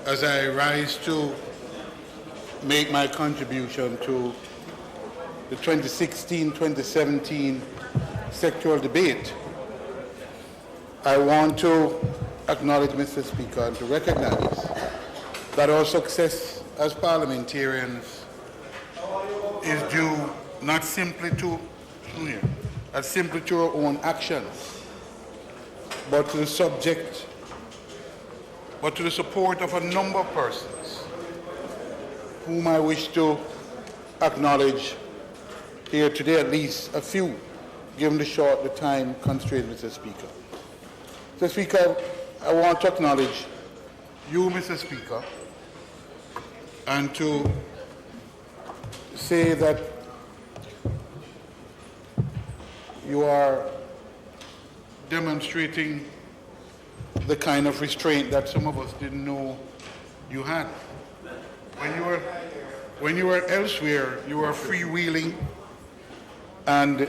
as I rise to make my contribution to the 2016-2017 sectoral debate, I want to acknowledge, Mr. Speaker, and to recognize that our success as parliamentarians is due not simply to our own actions, but to the support of a number of persons whom I wish to acknowledge here today, at least a few, given the time constraint, Mr. Speaker. Mr. Speaker, I want to acknowledge you, Mr. Speaker, and to say that you are demonstrating the kind of restraint that some of us didn't know you had. When you were elsewhere, you were freewheeling and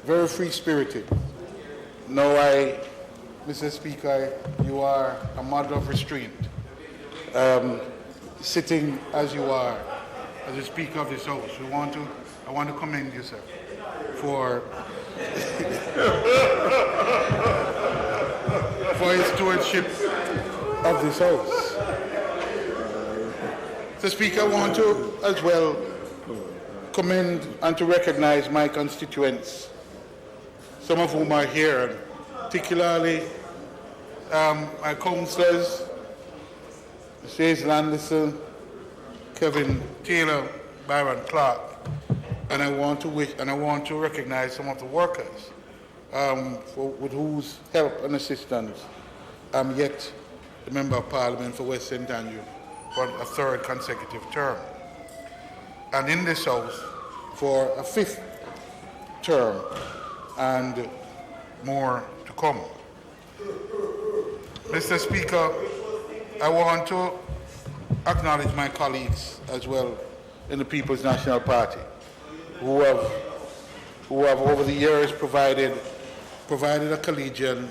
very free-spirited. Now, Mr. Speaker, you are a model of restraint, sitting as you are as the Speaker of this House. I want to commend you, sir, for his stewardship of this House. Mr. Speaker, I want to as well commend and to recognize my constituents, some of whom are here, and particularly my councillors, Mr. Landison, Kevin Taylor, Byron Clark, and I want to recognize some of the workers with whose help and assistance I'm yet the Member of Parliament for West St. Andrew for a third consecutive term, and in this House for a fifth term and more to come. Mr. Speaker, I want to acknowledge my colleagues as well in the People's National Party who have over the years provided a collegial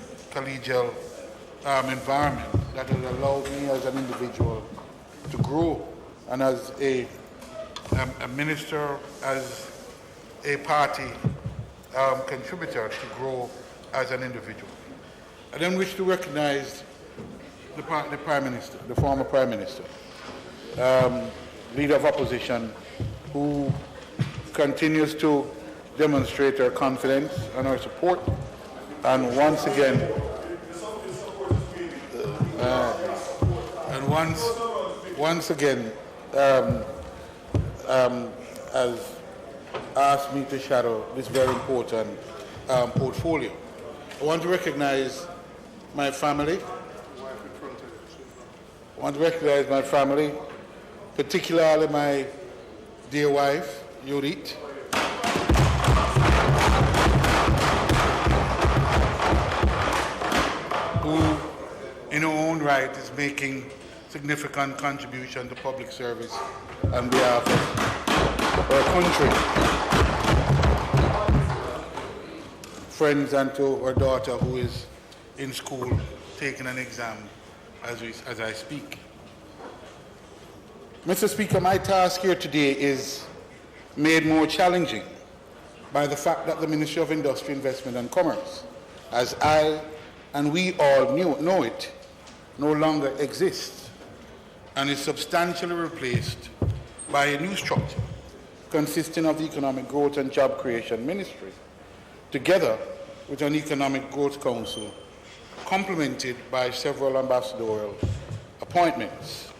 environment that has allowed me as an individual to grow, and as a minister, as a party contributor to grow as an individual. I then wish to recognize the Prime Minister, the former Prime Minister, Leader of Opposition, who continues to demonstrate her confidence and her support, and once again, has asked me to shadow this very important portfolio. I want to recognize my family. Particularly my dear wife, Judith, who in her own right is making significant contribution to public service on behalf of our country. Friends, and to our daughter who is in school taking an exam as I speak. Mr. Speaker, my task here today is made more challenging by the fact that the Ministry of Industry, Investment and Commerce, as I and we all know it, no longer exists and is substantially replaced by a new structure consisting of the Economic Growth and Job Creation Ministry, together with an Economic Growth Council, complemented by several ambassadorial appointments.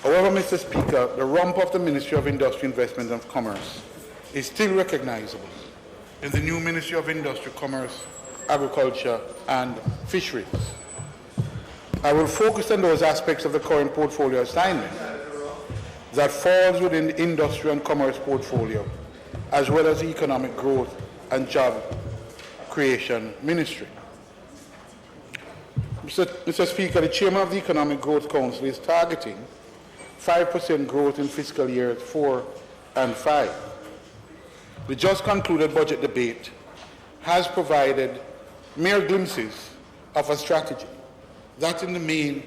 However, Mr. Speaker, the rump of the Ministry of Industry, Investment and Commerce is still recognizable in the new Ministry of Industry, Commerce, Agriculture and Fisheries. I will focus on those aspects of the current portfolio assignment that falls within the Industry and Commerce portfolio, as well as the Economic Growth and Job Creation Ministry. Mr. Speaker, the Chairman of the Economic Growth Council is targeting 5% growth in fiscal years 4 and 5. The just concluded budget debate has provided mere glimpses of a strategy that in the main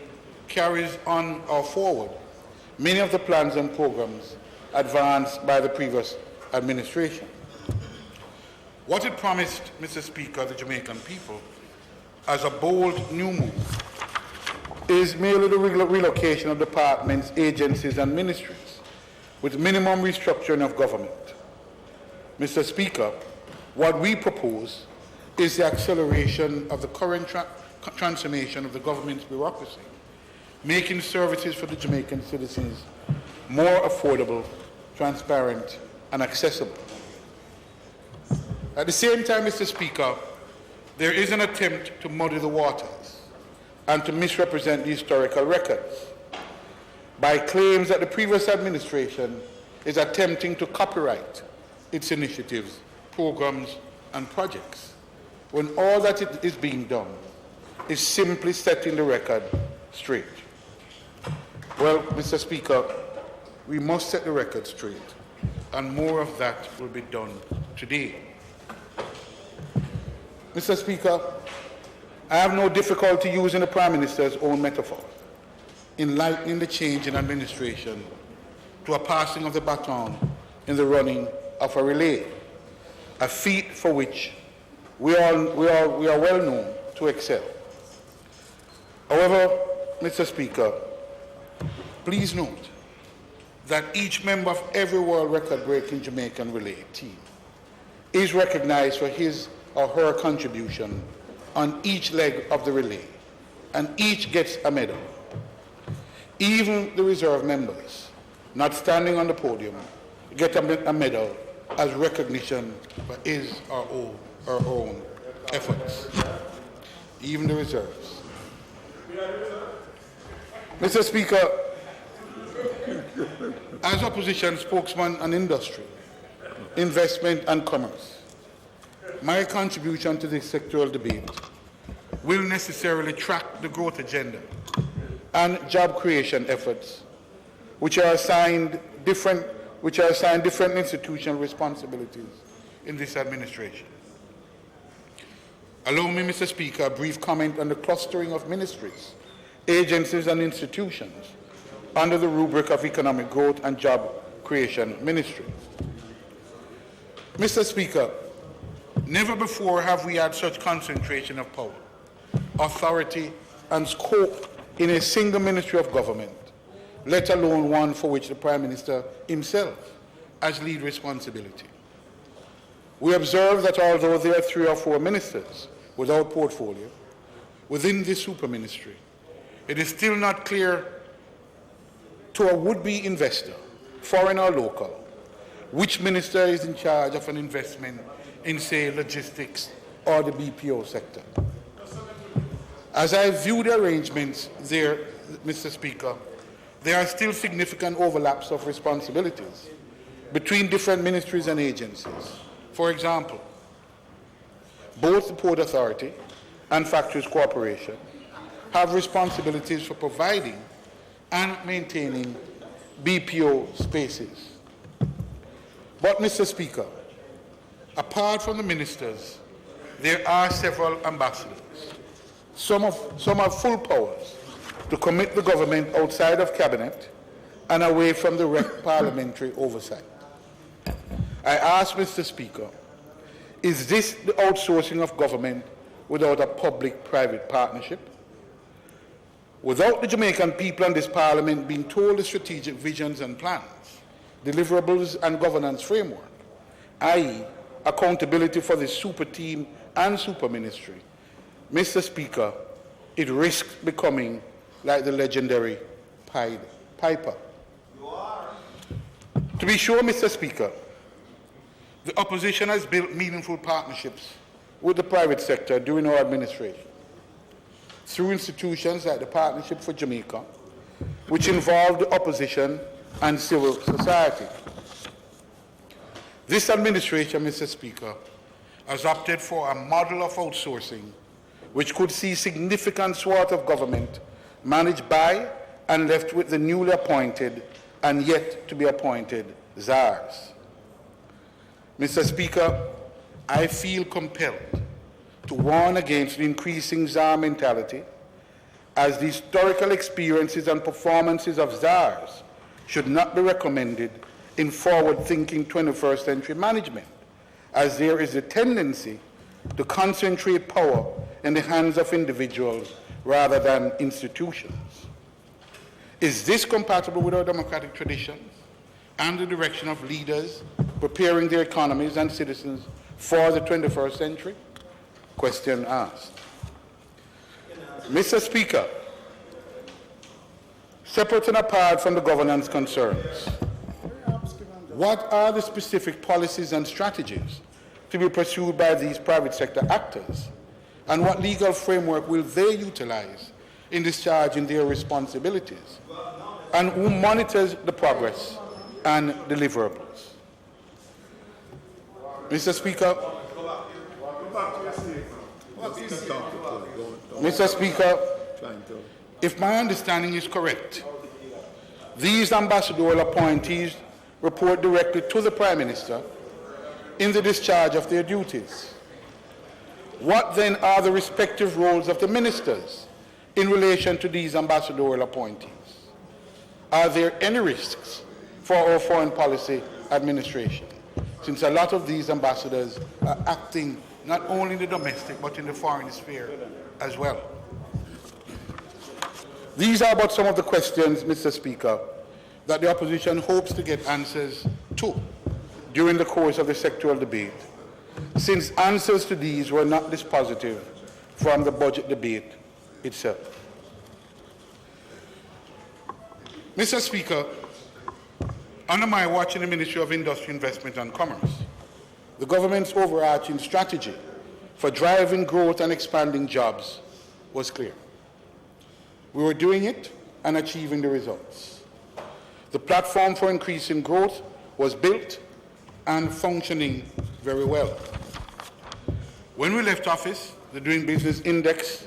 carries on or forward many of the plans and programs advanced by the previous administration. What it promised, Mr. Speaker, the Jamaican people, as a bold new move, is merely the relocation of departments, agencies, and ministries with minimum restructuring of government. Mr. Speaker, what we propose is the acceleration of the current transformation of the government's bureaucracy, making services for the Jamaican citizens more affordable, transparent, and accessible. At the same time, Mr. Speaker, there is an attempt to muddy the waters and to misrepresent the historical records by claims that the previous administration is attempting to copyright its initiatives, programs, and projects, when all that is being done is simply setting the record straight. Well, Mr. Speaker, we must set the record straight, and more of that will be done today. Mr. Speaker, I have no difficulty using the Prime Minister's own metaphor in lightening the change in administration to a passing of the baton in the running of a relay, a feat for which we are well known to excel. However, Mr. Speaker, please note that each member of every world record-breaking Jamaican relay team is recognized for his or her contribution on each leg of the relay, and each gets a medal. Even the reserve members, not standing on the podium, get a medal as recognition for his or her own efforts. Even the reserves. Mr. Speaker, as opposition spokesman on industry, investment and commerce, my contribution to this sectoral debate will necessarily track the growth agenda and job creation efforts which are assigned different institutional responsibilities in this administration. Allow me, Mr. Speaker, a brief comment on the clustering of ministries, agencies and institutions under the rubric of economic growth and job creation ministry. Mr. Speaker, never before have we had such concentration of power, authority, and scope in a single ministry of government, let alone one for which the Prime Minister himself has lead responsibility. We observe that although there are 3 or 4 ministers without portfolio within this super ministry, it is still not clear to a would-be investor, foreign or local, which minister is in charge of an investment in, say, logistics or the BPO sector. As I view the arrangements there, Mr. Speaker, there are still significant overlaps of responsibilities between different ministries and agencies. For example, both the Port Authority and Factories Corporation have responsibilities for providing and maintaining BPO spaces. But, Mr. Speaker, apart from the ministers, there are several ambassadors. Some have full powers to commit the government outside of cabinet and away from direct parliamentary oversight. I ask, Mr. Speaker, is this the outsourcing of government without a public-private partnership? Without the Jamaican people and this parliament being told the strategic visions and plans, deliverables and governance framework, i.e. accountability for the super team and super ministry, Mr. Speaker, it risks becoming like the legendary Pied Piper. To be sure, Mr. Speaker, the opposition has built meaningful partnerships with the private sector during our administration, through institutions like the Partnership for Jamaica, which involved the opposition and civil society. This administration, Mr. Speaker, has opted for a model of outsourcing which could see significant swath of government managed by and left with the newly appointed and yet to be appointed czars. Mr. Speaker, I feel compelled to warn against the increasing czar mentality as the historical experiences and performances of czars should not be recommended in forward-thinking 21st century management, as there is a tendency to concentrate power in the hands of individuals rather than institutions. Is this compatible with our democratic traditions and the direction of leaders preparing their economies and citizens for the 21st century? Question asked. Mr. Speaker, separate and apart from the governance concerns, what are the specific policies and strategies to be pursued by these private sector actors, and what legal framework will they utilize in discharging their responsibilities, and who monitors the progress and deliverables? Mr. Speaker, if my understanding is correct, these ambassadorial appointees report directly to the Prime Minister in the discharge of their duties. What then are the respective roles of the ministers in relation to these ambassadorial appointees? Are there any risks for our foreign policy administration, since a lot of these ambassadors are acting not only in the domestic but in the foreign sphere as well? These are but some of the questions, Mr. Speaker, that the opposition hopes to get answers to during the course of the sectoral debate, since answers to these were not dispositive from the budget debate itself. Mr. Speaker, under my watch in the Ministry of Industry, Investment and Commerce, the government's overarching strategy for driving growth and expanding jobs was clear. We were doing it and achieving the results. The platform for increasing growth was built and functioning very well. When we left office, the Doing Business Index,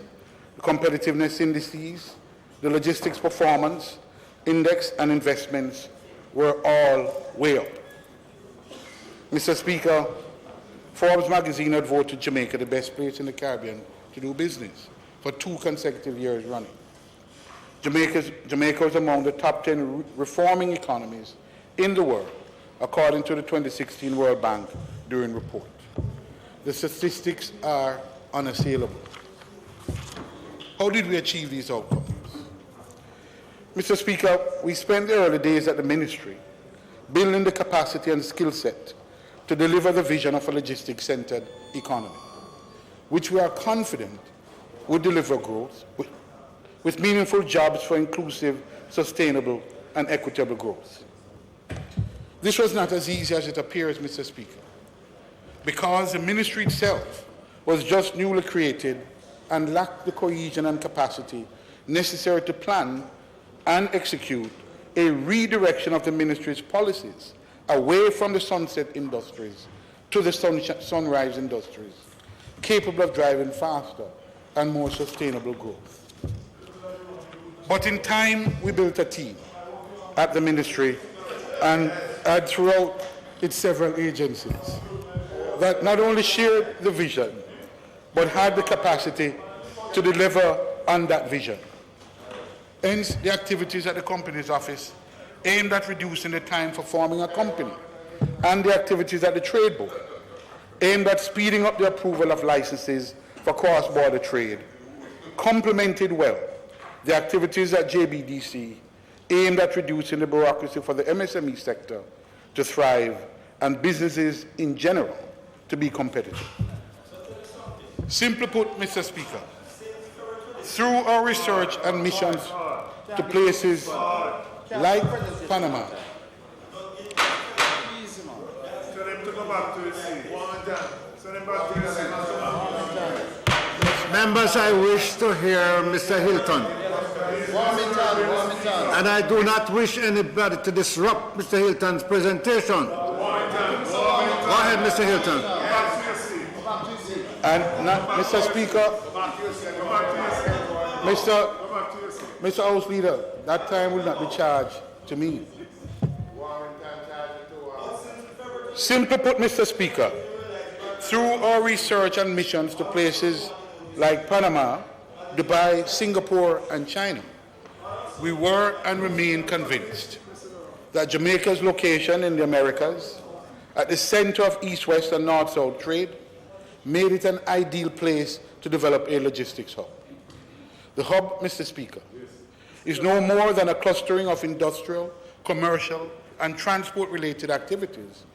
the competitiveness indices, the logistics performance index and investments were all way up. Mr. Speaker, Forbes magazine had voted Jamaica the best place in the Caribbean to do business for 2 consecutive years running. Jamaica was among the top 10 reforming economies in the world, according to the 2016 World Bank Doing Report. The statistics are unassailable. How did we achieve these outcomes? Mr. Speaker, we spent the early days at the ministry building the capacity and skill set to deliver the vision of a logistics-centered economy, which we are confident would deliver growth with meaningful jobs for inclusive, sustainable, and equitable growth. This was not as easy as it appears, Mr. Speaker, because the ministry itself was just newly created and lacked the cohesion and capacity necessary to plan and execute a redirection of the ministry's policies away from the sunset industries to the sunrise industries, capable of driving faster and more sustainable growth. But in time, we built a team at the ministry and throughout its several agencies that not only shared the vision, but had the capacity to deliver on that vision. Hence, the activities at the Companies Office aimed at reducing the time for forming a company, and the activities at the Trade Board aimed at speeding up the approval of licenses for cross-border trade, complemented well the activities at JBDC aimed at reducing the bureaucracy for the MSME sector to thrive and businesses in general to be competitive. Simply put, Mr. Speaker, through our research and missions to places like Panama, members, I wish to hear Mr. Hylton. And I do not wish anybody to disrupt Mr. Hylton's presentation. Go ahead, Mr. Hylton. And not, Mr. Speaker, Mr. House Leader, that time will not be charged to me. Simply put, Mr. Speaker, through our research and missions to places like Panama, Dubai, Singapore, and China, we were and remain convinced that Jamaica's location in the Americas, at the center of East-West and North-South trade, made it an ideal place to develop a logistics hub. The hub, Mr. Speaker, is no more than a clustering of industrial, commercial, and transport-related activities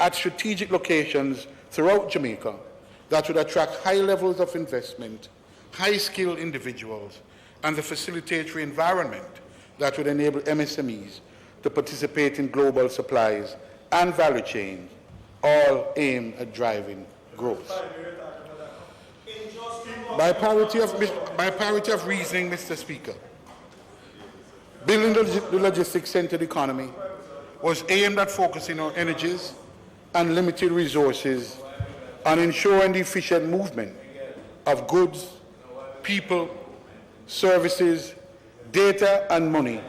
at strategic locations throughout Jamaica that would attract high levels of investment, high-skilled individuals, and the facilitatory environment that would enable MSMEs to participate in global supplies and value chains, all aimed at driving growth. By parity of reasoning, Mr. Speaker, building the logistics-centered economy was aimed at focusing our energies and limited resources on ensuring the efficient movement of goods, people, services, data, and money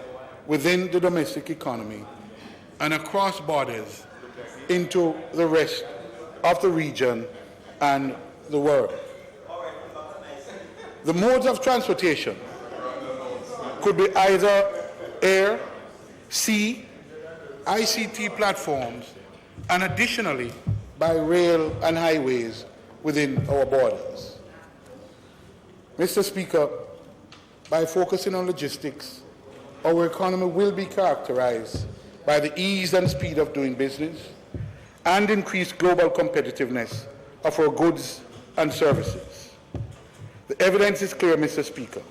within the domestic economy and across borders into the rest of the region and the world. The modes of transportation could be either air, sea, ICT platforms, and additionally by rail and highways within our borders. Mr. Speaker, by focusing on logistics, our economy will be characterized by the ease and speed of doing business and increased global competitiveness of our goods and services. The evidence is clear, Mr. Speaker.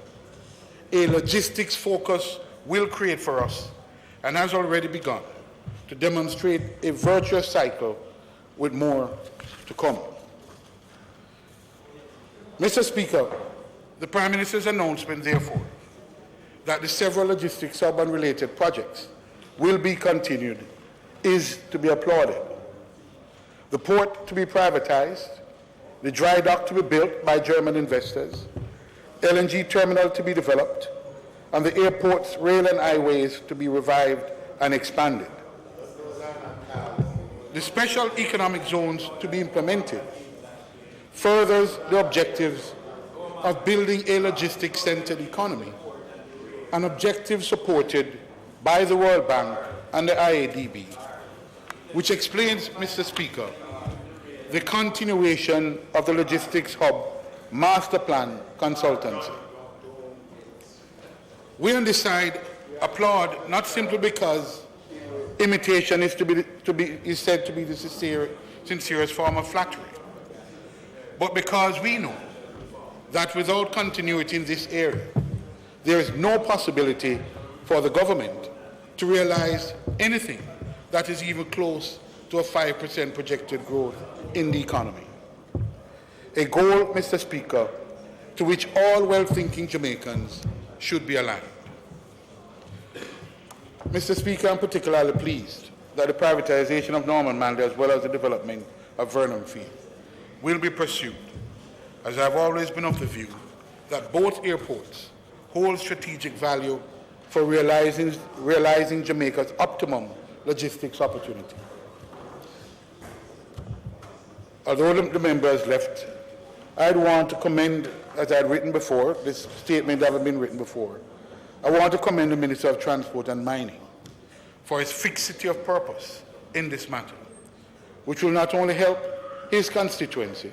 A logistics focus will create for us, and has already begun, to demonstrate a virtuous cycle with more to come. Mr. Speaker, the Prime Minister's announcement, therefore, that the several logistics hub and related projects will be continued is to be applauded. The port to be privatized, the dry dock to be built by German investors, LNG terminal to be developed, and the airports, rail and highways to be revived and expanded. The special economic zones to be implemented furthers the objectives of building a logistics-centered economy, an objective supported by the World Bank and the IADB, which explains, Mr. Speaker, the continuation of the Logistics Hub Master Plan consultancy. We on this side applaud not simply because imitation is said to be the sincerest form of flattery, but because we know that without continuity in this area, there is no possibility for the government to realize anything that is even close to a 5% projected growth in the economy. A goal, Mr. Speaker, to which all well-thinking Jamaicans should be aligned. Mr. Speaker, I'm particularly pleased that the privatization of Norman Manley as well as the development of Vernon Field will be pursued, as I've always been of the view that both airports hold strategic value for realizing Jamaica's optimum logistics opportunity. Although the members left, I'd want to commend, as I had written before, this statement having been written before, I want to commend the Minister of Transport and Mining for his fixity of purpose in this matter, which will not only help his constituency,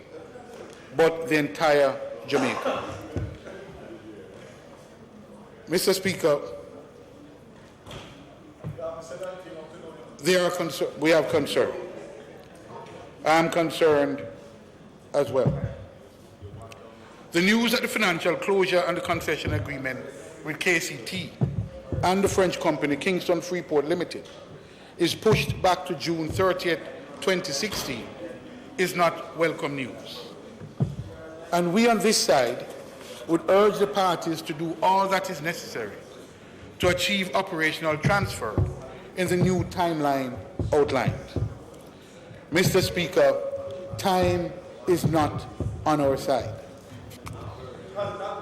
but the entire Jamaica. Mr. Speaker, we have concern. I am concerned as well. The news that the financial closure and the concession agreement with KCT and the French company Kingston Freeport Limited is pushed back to June 30th, 2016 is not welcome news. And we on this side would urge the parties to do all that is necessary to achieve operational transfer in the new timeline outlined. Mr. Speaker, time is not on our side.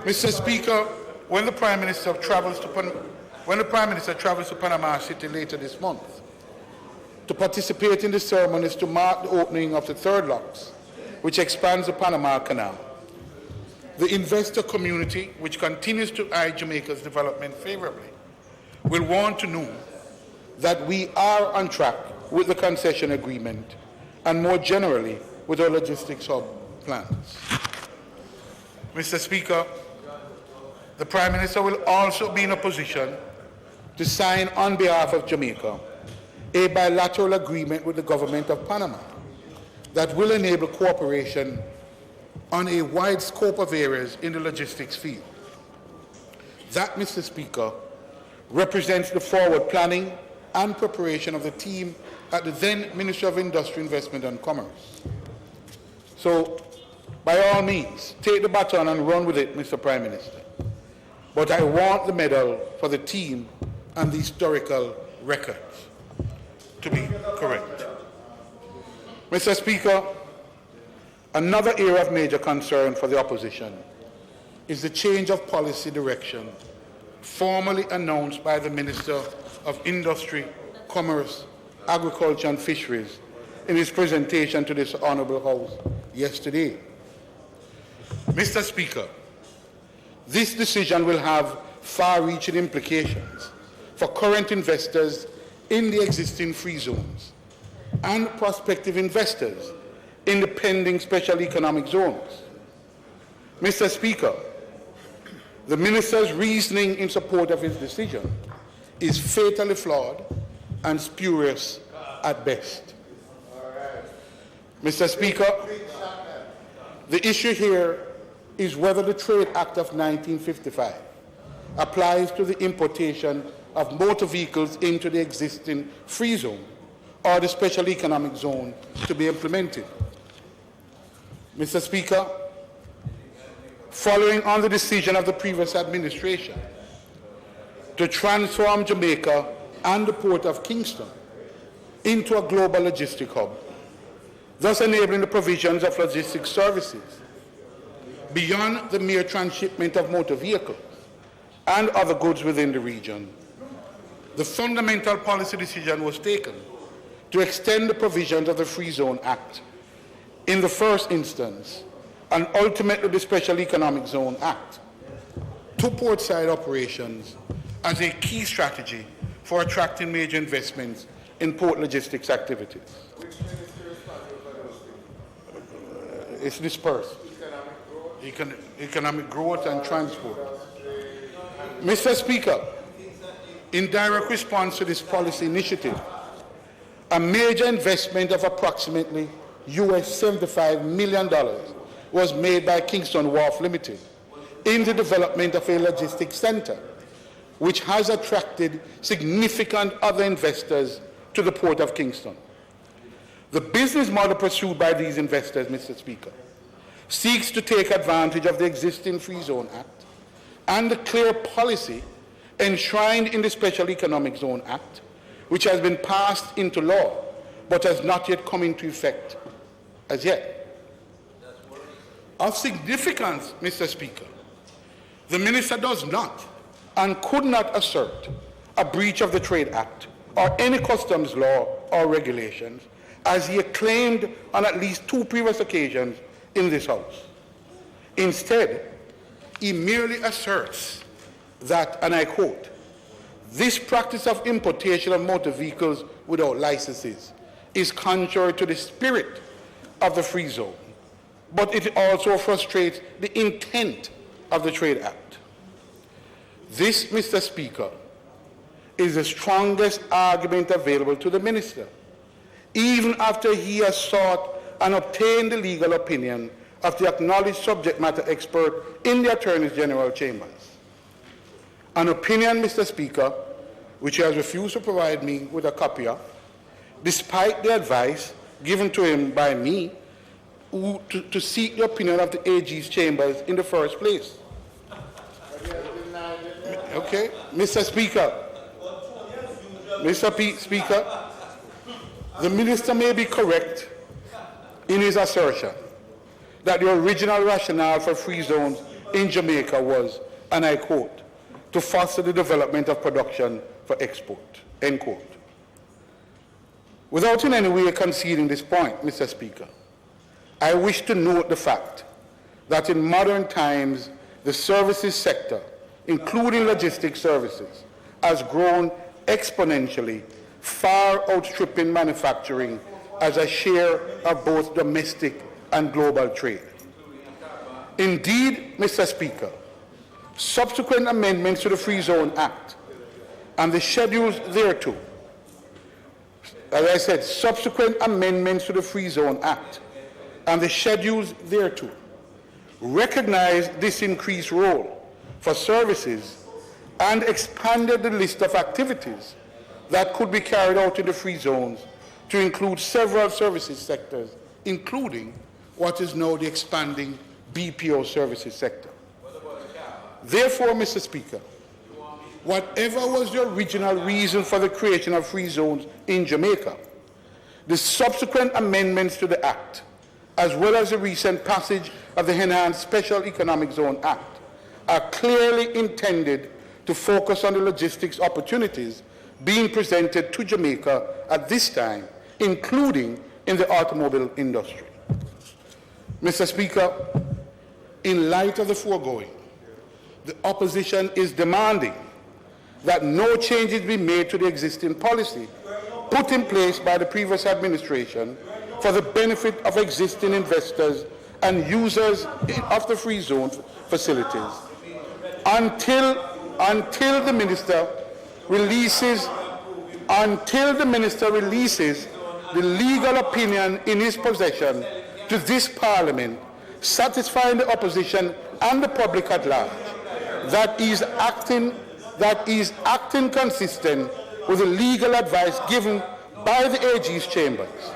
Mr. Speaker, when the Prime Minister travels to Panama City later this month to participate in the ceremonies to mark the opening of the third locks, which expands the Panama Canal, The investor community, which continues to eye Jamaica's development favorably, will want to know that we are on track with the concession agreement and more generally with our logistics hub plans. Mr. Speaker, the Prime Minister will also be in a position to sign on behalf of Jamaica a bilateral agreement with the government of Panama that will enable cooperation on a wide scope of areas in the logistics field. That, Mr. Speaker, represents the forward planning and preparation of the team at the then Ministry of Industry, Investment and Commerce. So, by all means, take the baton and run with it, Mr. Prime Minister. But I want the medal for the team and the historical records to be correct. Mr. Speaker, another area of major concern for the opposition is the change of policy direction formally announced by the Minister of Industry, Commerce, Agriculture and Fisheries in his presentation to this Honourable House yesterday. Mr. Speaker, this decision will have far-reaching implications for current investors in the existing free zones and prospective investors in the pending special economic zones. Mr. Speaker, the Minister's reasoning in support of his decision is fatally flawed and spurious at best. Mr. Speaker, the issue here is whether the Trade Act of 1955 applies to the importation of motor vehicles into the existing free zone or the special economic zone to be implemented. Mr. Speaker, following on the decision of the previous administration to transform Jamaica and the Port of Kingston into a global logistic hub, thus enabling the provisions of logistics services beyond the mere transshipment of motor vehicles and other goods within the region, the fundamental policy decision was taken to extend the provisions of the Free Zone Act in the first instance and ultimately the Special Economic Zone Act to portside operations as a key strategy for attracting major investments in port logistics activities. Which minister is responsible for those things? It's dispersed. Economic growth and transport. Mr. Speaker, in direct response to this policy initiative, a major investment of approximately US $75 million was made by Kingston Wharf Limited in the development of a logistics center, which has attracted significant other investors to the Port of Kingston. The business model pursued by these investors, Mr. Speaker, seeks to take advantage of the existing Free Zone Act and the clear policy enshrined in the Special Economic Zone Act, which has been passed into law but has not yet come into effect as yet. Of significance, Mr. Speaker, the Minister does not and could not assert a breach of the Trade Act or any customs law or regulations, as he claimed on at least 2 previous occasions in this House. Instead, he merely asserts that, and I quote, "This practice of importation of motor vehicles without licenses is contrary to the spirit of the Free Zone, but it also frustrates the intent of the Trade Act." This, Mr. Speaker, is the strongest argument available to the Minister, even after he has sought and obtained the legal opinion of the acknowledged subject matter expert in the Attorney General chambers. An opinion, Mr. Speaker, which he has refused to provide me with a copy of, despite the advice given to him by me to seek the opinion of the AG's chambers in the first place. Okay, Mr. Speaker, Speaker, the Minister may be correct in his assertion that the original rationale for free zones in Jamaica was, and I quote, "to foster the development of production for export," end quote. Without in any way conceding this point, Mr. Speaker, I wish to note the fact that in modern times, the services sector, including logistics services, has grown exponentially, far outstripping manufacturing as a share of both domestic and global trade. Indeed, Mr. Speaker, subsequent amendments to the Free Zone Act and the schedules thereto, as I said, subsequent amendments to the Free Zone Act and the schedules thereto recognize this increased role for services and expanded the list of activities that could be carried out in the free zones to include several services sectors, including what is now the expanding BPO services sector. Therefore, Mr. Speaker, whatever was the original reason for the creation of free zones in Jamaica, the subsequent amendments to the Act, as well as the recent passage of the Enhanced Special Economic Zone Act, are clearly intended to focus on the logistics opportunities being presented to Jamaica at this time, including in the automobile industry. Mr. Speaker, in light of the foregoing, the opposition is demanding that no changes be made to the existing policy put in place by the previous administration for the benefit of existing investors and users of the free zone facilities until the minister releases the legal opinion in his possession to this Parliament, satisfying the opposition and the public at large that is acting consistent with the legal advice given by the AG's chambers.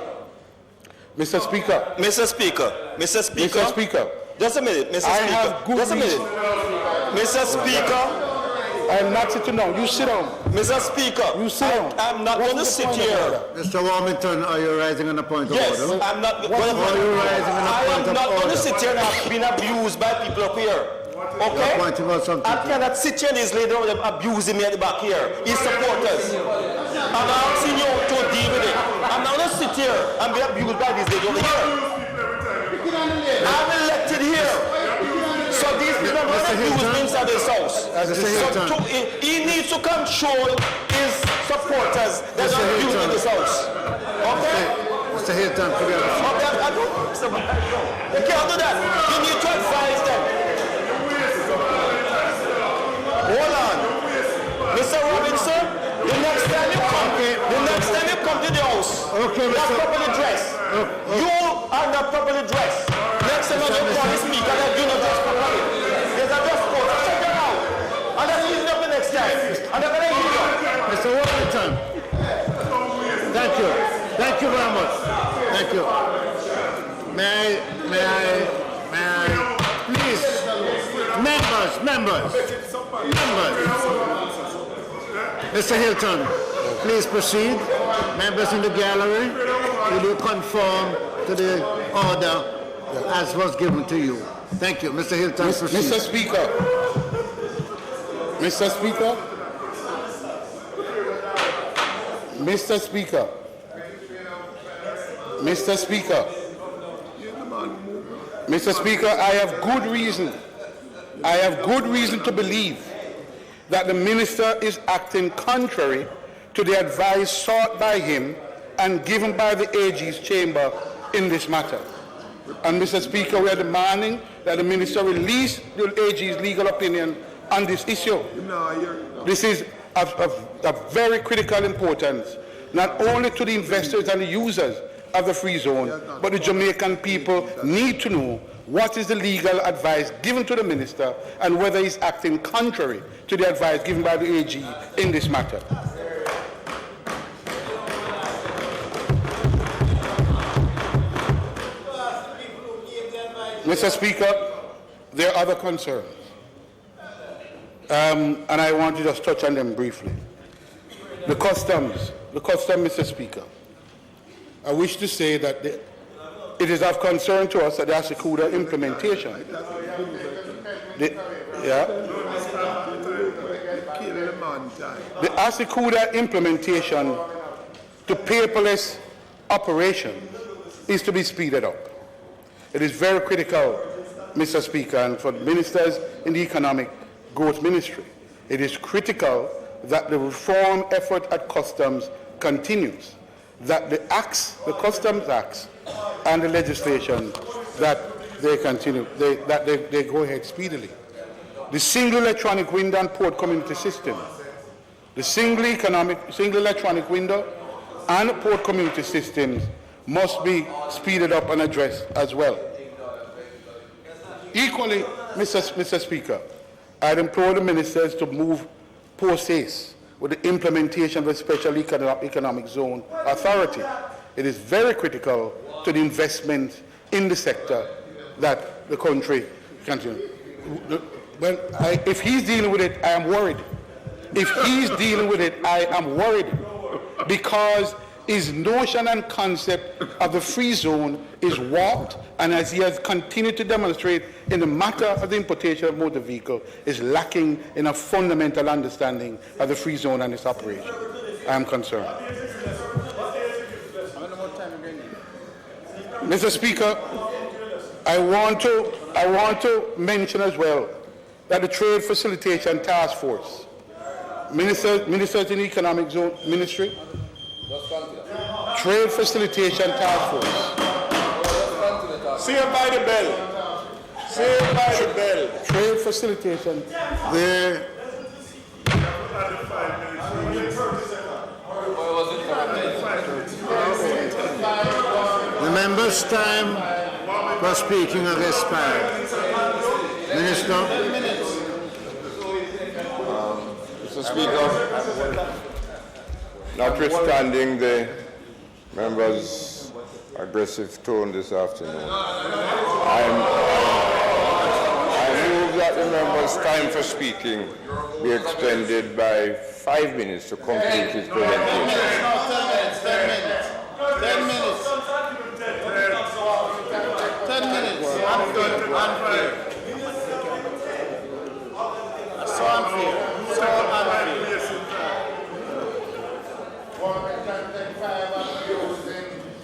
Mr. Speaker. Mr. Speaker. Mr. Speaker. Mr. Speaker. Just a minute, Mr. Speaker. Just a minute. Mr. Speaker. I am not sitting down. You sit down. Mr. Speaker. You sit down. I'm not going to sit here. Mr. Warmington, are you rising on a point of yes, order? Yes, I'm not. I am not going to sit here and have been abused by people up here. Okay? I cannot sit here and this lady abusing me at the back here. His supporters. I'm asking you to deal with it. I'm not going to sit here and be abused by this lady over here. I'm elected here. So these people are not abused inside this house. So he needs to control his supporters that are abused in this house. Okay? Mr. Hylton, okay, I don't. You can't do that. You need to advise them. Hold on. Mr. Robinson, the next time you come to the house, you're not properly dressed. You are not properly dressed. Next time you call the speaker that you not dressed properly. There's a dress code. Check it out. And that's easy up the next time. And they're going to hear you. Mr. Washington. Thank you. Thank you very much. Thank you. May I, please, members. Mr. Hylton, please proceed. Members in the gallery, will you conform to the order as was given to you? Thank you. Mr. Hylton, proceed. Mr. Speaker. Mr. Speaker. Mr. Speaker. Mr. Speaker. Mr. Speaker, I have good reason to believe that the minister is acting contrary to the advice sought by him and given by the AG's chamber in this matter. And Mr. Speaker, we are demanding that the minister release the AG's legal opinion on this issue. This is of very critical importance, not only to the investors and the users of the free zone, but the Jamaican people need to know what is the legal advice given to the minister and whether he's acting contrary to the advice given by the AG in this matter. Mr. Speaker, there are other concerns, and I want to just touch on them briefly. The customs, Mr. Speaker. I wish to say that it is of concern to us that the Asikuda implementation. The Asikuda implementation to paperless operations is to be speeded up. It is very critical, Mr. Speaker, and for the ministers in the Economic Growth Ministry, it is critical that the reform effort at customs continues, that the acts, the customs acts, and the legislation, that they continue, that they go ahead speedily. The single electronic window and port community system, the single electronic window and port community systems must be speeded up and addressed as well. Equally, Mr. Speaker, I'd implore the ministers to move post haste with the implementation of a special economic zone authority. It is very critical to the investment in the sector that the country continue. Well, if he's dealing with it, I am worried. If he's dealing with it, I am worried, because his notion and concept of the free zone is warped, and as he has continued to demonstrate in the matter of the importation of motor vehicle, is lacking in a fundamental understanding of the free zone and its operation. I am concerned. Mr. Speaker, I want to mention as well that the Trade Facilitation Task Force, ministers in the Economic Zone Ministry, Trade Facilitation Task Force. Saved by the bell. Saved by the bell. Trade Facilitation. The member's time for speaking has expired. Minister. Mr. Speaker, notwithstanding the members' aggressive tone this afternoon, I move that the members' time for speaking be extended by 5 minutes to complete his presentation. 10 minutes. 10 minutes. 10 minutes. Unfair. So unfair. So unfair.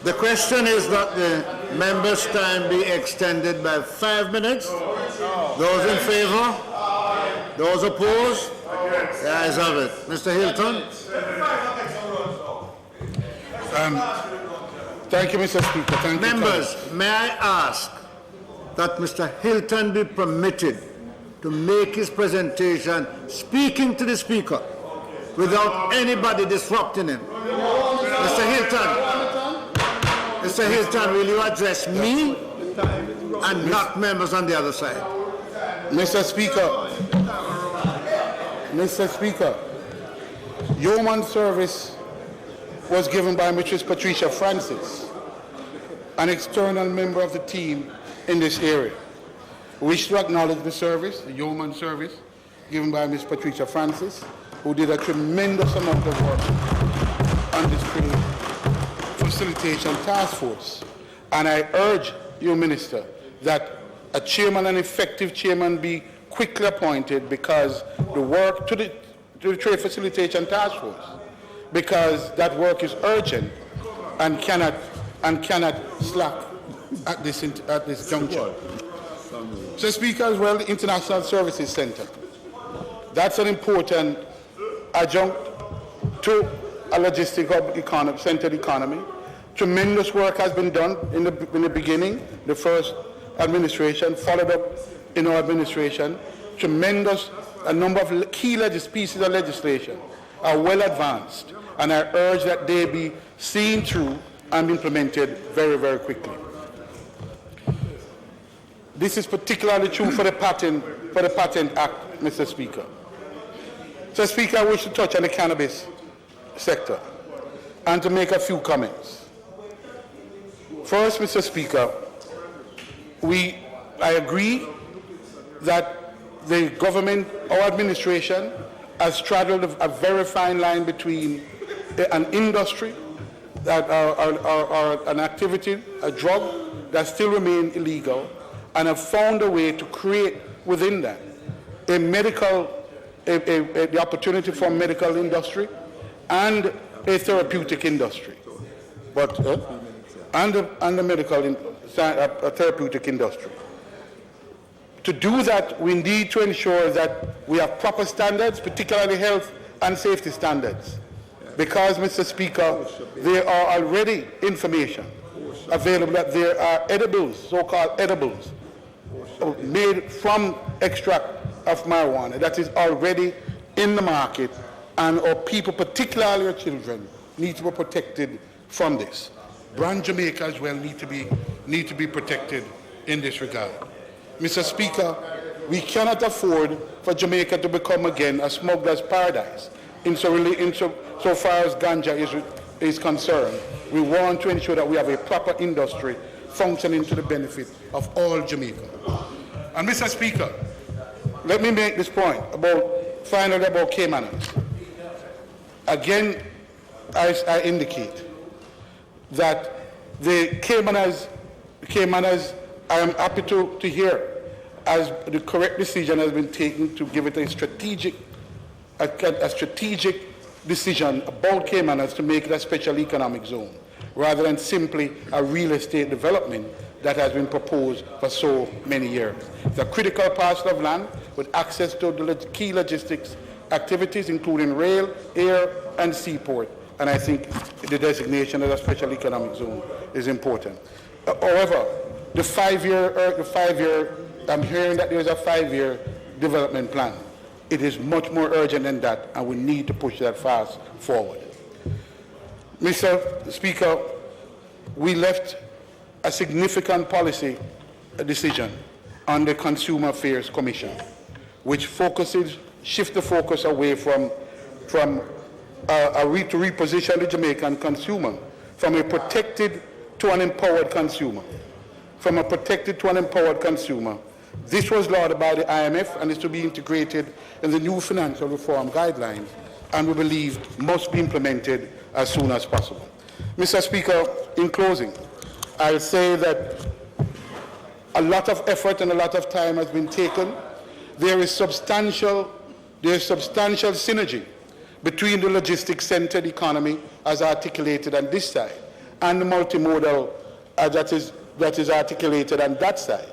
The question is that the members' time be extended by 5 minutes. Those in favor? Those opposed? The ayes have it. Mr. Hylton. Thank you, Mr. Speaker. Thank you. Members, may I ask that Mr. Hylton be permitted to make his presentation speaking to the Speaker without anybody disrupting him? Mr. Hylton, will you address me and not members on the other side? Mr. Speaker, yeoman service was given by Mrs. Patricia Francis, an external member of the team in this area. We wish to acknowledge the service, the yeoman service, given by Ms. Patricia Francis, who did a tremendous amount of work on this Trade Facilitation Task Force. And I urge you, Minister, that a chairman, an effective chairman, be quickly appointed, because the work to the Trade Facilitation Task Force, because that work is urgent and cannot slack at this juncture. So, Speaker, as well, the International Services Center. That's an important adjunct to a logistic hub centered economy. Tremendous work has been done in the beginning, the first administration, followed up in our administration. A number of key pieces of legislation are well advanced, and I urge that they be seen through and implemented very, very quickly. This is particularly true for the Patent Act, Mr. Speaker. So, Speaker, I wish to touch on the cannabis sector and to make a few comments. First, Mr. Speaker, I agree that the government, our administration, has straddled a very fine line between an industry that or an activity, a drug that still remains illegal, and have found a way to create within that the opportunity for medical industry and a therapeutic industry, and the medical a therapeutic industry. To do that, we need to ensure that we have proper standards, particularly health and safety standards. Because, Mr. Speaker, there are already information available that there are edibles, so-called edibles, made from extract of marijuana that is already in the market, and our people, particularly our children, need to be protected from this. Brand Jamaica as well need to be protected in this regard. Mr. Speaker, we cannot afford for Jamaica to become again a smuggler's paradise so far as ganja is concerned. We want to ensure that we have a proper industry functioning to the benefit of all Jamaicans. And Mr. Speaker, let me make this point finally about Caymaners. Again, I indicate that the Caymaners, I am happy to hear as the correct decision has been taken to give it a strategic decision about Caymaners to make it a special economic zone, rather than simply a real estate development that has been proposed for so many years. It's a critical parcel of land with access to the key logistics activities, including rail, air, and seaport. And I think the designation as a special economic zone is important. However, the five-year, I'm hearing that there's a 5-year development plan. It is much more urgent than that, and we need to push that fast forward. Mr. Speaker, we left a significant policy decision on the Consumer Affairs Commission, which shifts the focus away from to reposition the Jamaican consumer from a protected to an empowered consumer. From a protected to an empowered consumer. This was lauded by the IMF and is to be integrated in the new financial reform guidelines, and we believe must be implemented as soon as possible. Mr. Speaker, in closing, I'll say that a lot of effort and a lot of time has been taken. There is substantial synergy between the logistics-centered economy as articulated on this side and the multimodal that is articulated on that side.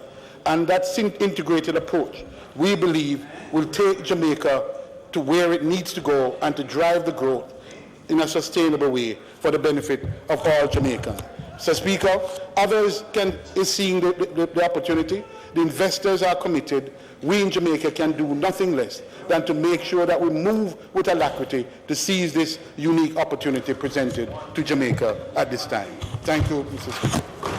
And that integrated approach, we believe, will take Jamaica to where it needs to go and to drive the growth in a sustainable way for the benefit of all Jamaicans. Mr. Speaker, others is seeing the opportunity. The investors are committed. We in Jamaica can do nothing less than to make sure that we move with alacrity to seize this unique opportunity presented to Jamaica at this time. Thank you, Mr. Speaker.